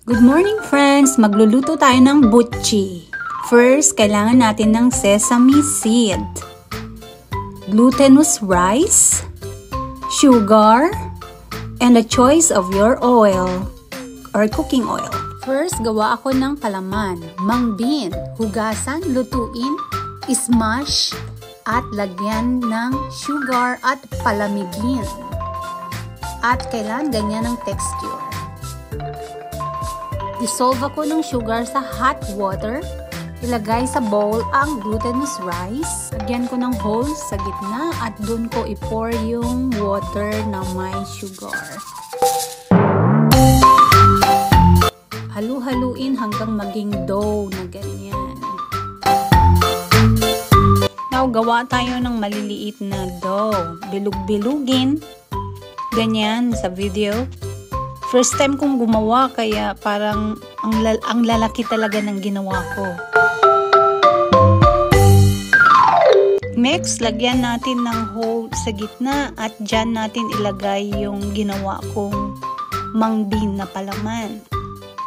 Good morning friends! Magluluto tayo ng butchi. First, kailangan natin ng sesame seed, glutinous rice, sugar, and a choice of your oil or cooking oil. First, gawa ako ng palaman, mung bean, hugasan, lutuin, smash, at lagyan ng sugar at palamigin. At kailangan ganyan ang texture. Dissolve ako ng sugar sa hot water. Ilagay sa bowl ang glutinous rice. Lagyan ko ng holes sa gitna at doon ko i-pour yung water na may sugar. Halu-haluin hanggang maging dough na ganyan. Now, gawa tayo ng maliliit na dough. Bilug-bilugin. Ganyan sa video. First time kong gumawa kaya parang ang lalaki talaga ng ginawa ko. Next, lagyan natin ng hole sa gitna at dyan natin ilagay yung ginawa kong mung bean na palaman.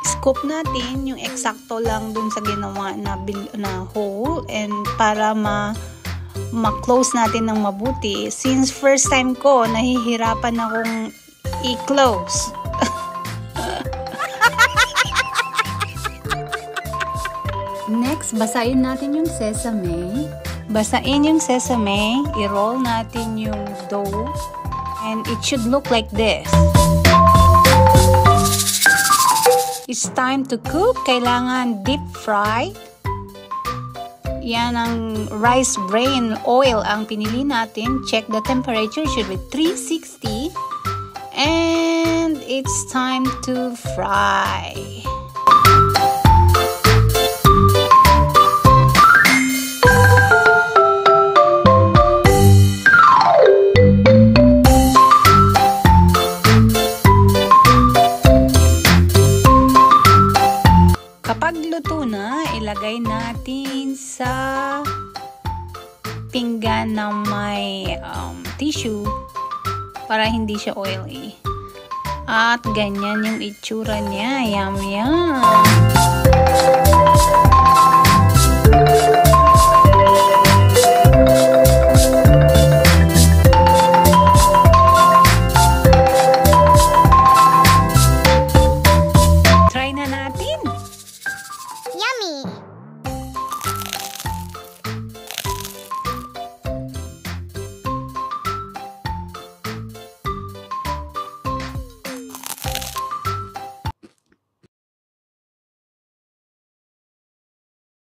Scoop natin yung eksakto lang dun sa ginawa na hole and para ma-close natin ng mabuti. Since first time ko, nahihirapan akong i-close. Next, basahin natin yung sesame. Basain yung sesame, i-roll natin yung dough, and it should look like this. It's time to cook. Kailangan deep fry. Yan ang rice bran oil ang pinili natin. Check the temperature, should be 360. And it's time to fry. Kapag luto na, ilagay natin sa pinggan na may tissue para hindi siya oily. At ganyan yung itsura niya. Yum, yum!